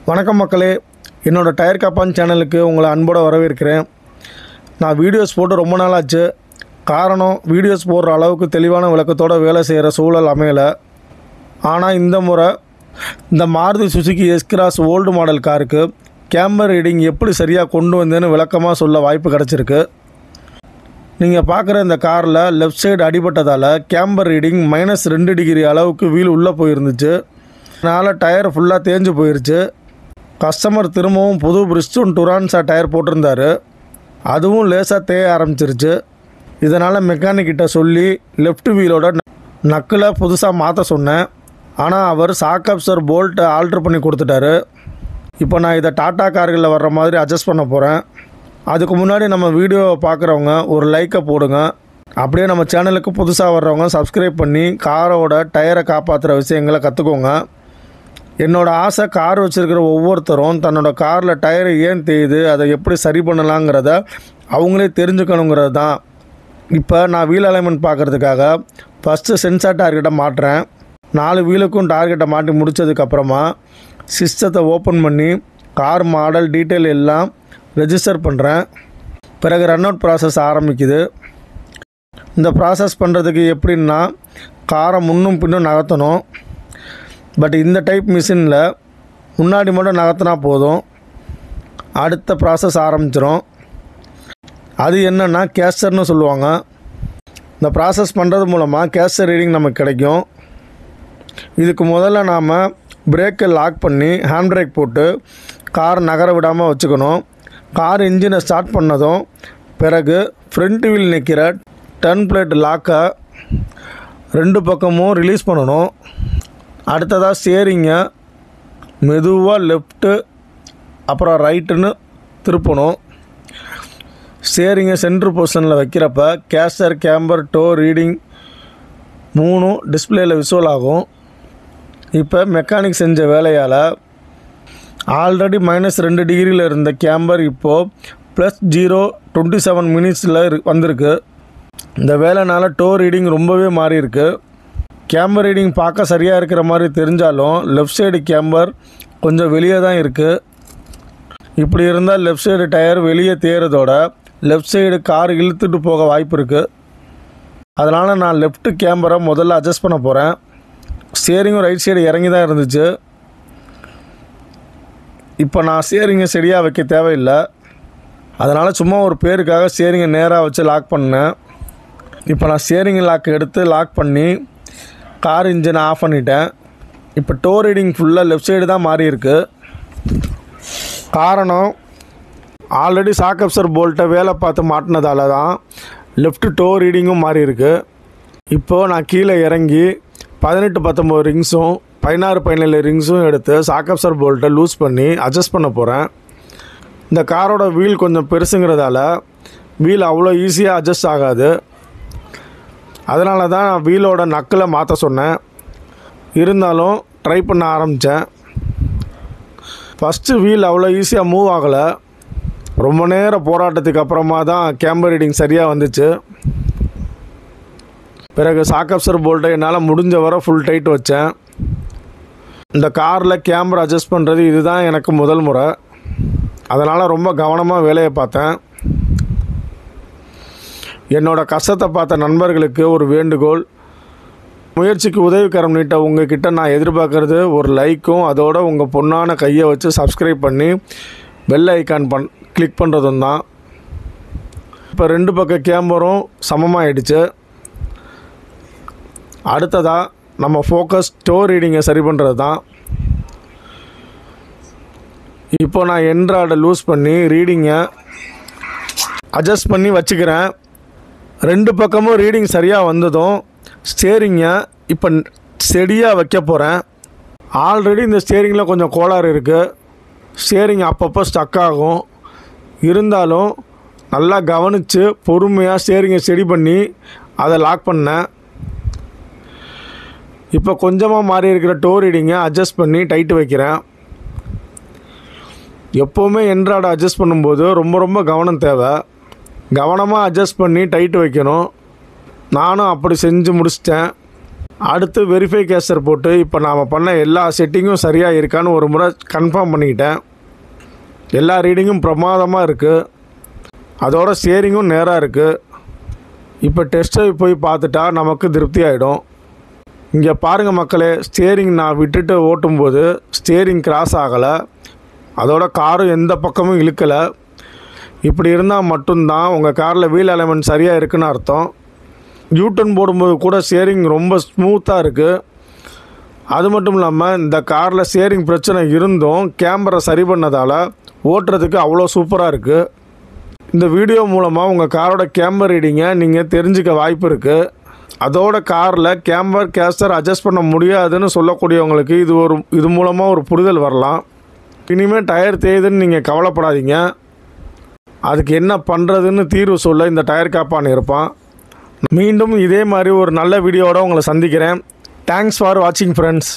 வணக்கம் மக்களே, என்னோட டயர் காப்பான் சேனலுக்கு உங்களை அன்போடு வரவேற்கிறேன். நான் வீடியோஸ் போட்டு ரொம்ப நாள் ஆச்சு. காரணம், வீடியோஸ் போடுற அளவுக்கு தெளிவான விளக்கத்தோடு வேலை செய்கிற சூழல் அமையலை. ஆனால் இந்த முறை இந்த Maruti Suzuki S-cross old model காருக்கு கேம்பர் ரீடிங் எப்படி சரியாக கொண்டு வந்தேன்னு விளக்கமாக சொல்ல வாய்ப்பு கிடச்சிருக்கு. நீங்கள் பார்க்குற இந்த காரில் லெஃப்ட் சைடு அடிபட்டதால் கேம்பர் ரீடிங் -2 டிகிரி அளவுக்கு வீல் உள்ளே போயிருந்துச்சு. அதனால் டயர் ஃபுல்லாக தேஞ்சு போயிருச்சு. கஸ்டமர் திரும்பவும் புது பிரிஸ்டோன் டுரான்ஸா டயர் போட்டிருந்தார். அதுவும் லேசாக தேய ஆரம்பிச்சிருச்சு. இதனால் மெக்கானிக்கிட்ட சொல்லி லெஃப்ட் வீலோட நக்கில் புதுசாக மாற்ற சொன்னேன். ஆனால் அவர் சாக்கப்சர் போல்ட்டை ஆல்ட்ரு பண்ணி கொடுத்துட்டாரு. இப்போ நான் இதை டாட்டா கார்களில் வர்ற மாதிரி அட்ஜஸ்ட் பண்ண போகிறேன். அதுக்கு முன்னாடி நம்ம வீடியோவை பார்க்குறவங்க ஒரு லைக்கை போடுங்க. அப்படியே நம்ம சேனலுக்கு புதுசாக வர்றவங்க சப்ஸ்கிரைப் பண்ணி காரோட டயரை காப்பாற்றுற விஷயங்களை கற்றுக்கோங்க. என்னோடய ஆசை, கார் வச்சுருக்கிற ஒவ்வொருத்தரும் தன்னோட காரில் டயரை ஏன் தேயுது, அதை எப்படி சரி பண்ணலாங்கிறத அவங்களே தெரிஞ்சுக்கணுங்கிறது தான். இப்போ நான் வீல் அலைன்மெண்ட் பார்க்குறதுக்காக ஃபஸ்ட்டு சென்சார் டார்கெட்டை மாட்டுறேன். 4 வீலுக்கும் டார்கெட்டை மாட்டி முடித்ததுக்கப்புறமா சிஸ்டத்தை ஓப்பன் பண்ணி கார் மாடல் டீட்டெயில் எல்லாம் ரெஜிஸ்டர் பண்ணுறேன். பிறகு ரன் அவுட் ப்ராசஸ் ஆரம்பிக்குது. இந்த ப்ராசஸ் பண்ணுறதுக்கு எப்படின்னா, காரை முன்னும் பின்னும் நகர்த்தணும். பட் இந்த டைப் மிஷினில் முன்னாடி மட்டும் நகர்த்தினா போதும், அடுத்த ப்ராசஸ் ஆரம்பிச்சிடும். அது என்னென்னா கேஸ்டர்னு சொல்லுவாங்க. இந்த ப்ராசஸ் பண்ணுறது மூலமாக கேஸ்டர் ரீடிங் நமக்கு கிடைக்கும். இதுக்கு முதல்ல நாம் பிரேக்கை லாக் பண்ணி ஹேண்ட் பிரேக் போட்டு கார் நகர விடாமல் வச்சுக்கணும். கார் இன்ஜினை ஸ்டார்ட் பண்ணதும் பிறகு ஃப்ரண்ட் வீல் நிற்கிற டர்ன் பிளேட் லாக்கை 2 பக்கமும் ரிலீஸ் பண்ணணும். அடுத்ததாக ஸ்டியரிங்கை மெதுவாக லெஃப்ட்டு அப்புறம் ரைட்டுன்னு திருப்பணும். ஸ்டியரிங்கை சென்ட்ரு பொசிஷனில் வைக்கிறப்ப கேஸ்டர், கேம்பர், டோ ரீடிங் 3 டிஸ்பிளேயில் விசுவல் ஆகும். இப்போ மெக்கானிக் செஞ்ச வேலையால் ஆல்ரெடி -2 டிகிரியில் இருந்த கேம்பர் இப்போது +0 மினிட்ஸில் வந்திருக்கு. இந்த வேலைனால் டோ ரீடிங் ரொம்பவே மாறி இருக்கு. கேம்பர் ரீடிங் பார்க்க சரியாக இருக்கிற மாதிரி தெரிஞ்சாலும் லெஃப்ட் சைடு கேம்பர் கொஞ்சம் வெளியே தான் இருக்குது. இப்படி இருந்தால் லெஃப்ட் சைடு டயர் வெளியே தேறதோட லெஃப்ட் சைடு கார் இழுத்துட்டு போக வாய்ப்பு இருக்குது. அதனால் நான் லெஃப்ட் கேம்பரை முதல்ல அட்ஜஸ்ட் பண்ண போகிறேன். ஸ்டியரிங்கும் ரைட் சைடு இறங்கி தான் இருந்துச்சு. இப்போ நான் ஸ்டியரிங்கை செடியாக வைக்க தேவையில்லை. அதனால் சும்மா ஒரு பேருக்காக ஸ்டியரிங்கை நேராக வச்சு லாக் பண்ணேன். இப்போ நான் ஸ்டியரிங் லாக் எடுத்து லாக் பண்ணி கார் இன்ஜினை ஆஃப் பண்ணிட்டேன். இப்போ டோ ரீடிங் ஃபுல்லாக லெஃப்ட் சைடு தான் மாறி இருக்கு. காரணம், ஆல்ரெடி சாக்கப்சர் போல்ட்டை வேலை பார்த்து மாட்டினதால தான் லெஃப்ட் டோ ரீடிங்கும் மாறி இருக்கு. இப்போது நான் கீழே இறங்கி 18-19 ரிங்ஸும் 16-17 ரிங்ஸும் எடுத்து சாக்கப்சர் போல்ட்டை லூஸ் பண்ணி அட்ஜஸ்ட் பண்ண போகிறேன். இந்த காரோட வீல் கொஞ்சம் பெருசுங்கிறதால வீல் அவ்வளோ ஈஸியாக அட்ஜஸ்ட் ஆகாது. அதனால தான் வீலோட நக்கில் மாற்ற சொன்னேன். இருந்தாலும் ட்ரை பண்ண ஆரம்பித்தேன். ஃபஸ்ட்டு வீல் அவ்வளோ ஈஸியாக மூவ் ஆகலை. ரொம்ப நேரம் போராட்டத்துக்கு அப்புறமா தான் கேம்பர் ரீடிங் சரியாக வந்துச்சு. பிறகு சாக்கப்சர் போல்ட்டை என்னால் முடிஞ்ச வரை ஃபுல் டைட் வச்சேன். இந்த காரில் கேமரா அட்ஜஸ்ட் பண்ணுறது இதுதான் எனக்கு முதல் முறை. அதனால் ரொம்ப கவனமாக வேலையை பார்த்தேன். என்னோடய கஷ்டத்தை பார்த்த நண்பர்களுக்கு ஒரு வேண்டுகோள், முயற்சிக்கு உதவிக்கரம் நீட்ட உங்ககிட்ட நான் எதிர்பார்க்குறது ஒரு லைக்கும், அதோட உங்கள் பொண்ணான கையை வச்சு சப்ஸ்கிரைப் பண்ணி பெல் ஐக்கான் கிளிக் பண்ணுறதும் தான். இப்போ 2 பக்க கேம்பரும் சமமாகிடுச்சு. அடுத்ததாக நம்ம ஃபோக்கஸ் டோ ரீடிங்கை சரி பண்ணுறது தான். இப்போ நான் என்ட்ராய்டை லூஸ் பண்ணி ரீடிங்கை அட்ஜஸ்ட் பண்ணி வச்சுக்கிறேன். 2 பக்கமும் ரீடிங் சரியாக வந்ததும் ஸ்டியரிங்கை இப்போ ஸ்டெடியாக வைக்க போகிறேன். ஆல்ரெடி இந்த ஸ்டியரிங்கில் கொஞ்சம் கோளாறு இருக்குது. ஸ்டியரிங் அப்பப்போ ஸ்டக் ஆகும். இருந்தாலும் நல்லா கவனித்து பொறுமையாக ஸ்டியரிங்கை ஸ்டெடி பண்ணி அதை லாக் பண்ணேன். இப்போ கொஞ்சமாக மாறி இருக்கிற டோ ரீடிங்கை அட்ஜஸ்ட் பண்ணி டைட்டு வைக்கிறேன். எப்போவுமே என்ட்ராய்டை அட்ஜஸ்ட் பண்ணும்போது ரொம்ப கவனம் தேவை. கவனமாக அட்ஜஸ்ட் பண்ணி டைட்டு வைக்கணும். நானும் அப்படி செஞ்சு முடிச்சிட்டேன். அடுத்து வெரிஃபை கேசர் போட்டு இப்போ நாம் பண்ண எல்லா செட்டிங்கும் சரியாக இருக்கான்னு ஒரு முறை கன்ஃபார்ம் பண்ணிக்கிட்டேன். எல்லா ரீடிங்கும் பிரமாதமாக இருக்குது. அதோட ஸ்டியரிங்கும் நேராக இருக்குது. இப்போ டெஸ்ட்டை போய் பார்த்துட்டா நமக்கு திருப்தி ஆகிடும். இங்கே பாருங்கள் மக்களே, ஸ்டியரிங் நான் விட்டுட்டு ஓட்டும்போது ஸ்டியரிங் கிராஸ் ஆகலை. அதோட காரும் எந்த பக்கமும் இழுக்கலை. இப்படி இருந்தால் மட்டும்தான் உங்கள் காரில் வீல் அலைன்மெண்ட் சரியாக இருக்குன்னு அர்த்தம். யூட்டன் போடும்போது கூட ஸ்டியரிங் ரொம்ப ஸ்மூத்தாக இருக்குது. அது மட்டும் இல்லாமல் இந்த காரில் ஸ்டியரிங் பிரச்சனை இருந்தும் கேமரா சரி பண்ணதால் ஓட்டுறதுக்கு அவ்வளோ சூப்பராக இருக்குது. இந்த வீடியோ மூலமாக உங்கள் காரோட கேம்பர் ரீடிங்கை நீங்கள் தெரிஞ்சுக்க வாய்ப்பு இருக்குது. அதோட காரில் கேம்பர் கேஸ்டர் அட்ஜஸ்ட் பண்ண முடியாதுன்னு சொல்லக்கூடியவங்களுக்கு இது மூலமாக ஒரு புரிதல் வரலாம். இனிமேல் டயர் தேயுதுன்னு நீங்கள் கவலைப்படாதீங்க. அதுக்கு என்ன பண்ணுறதுன்னு தீர்வு சொல்ல இந்த டயர் காப்பான் இருப்பான். மீண்டும் இதே மாதிரி ஒரு நல்ல வீடியோவோட உங்களை சந்திக்கிறேன். தேங்க்ஸ் ஃபார் வாட்சிங் ஃப்ரெண்ட்ஸ்.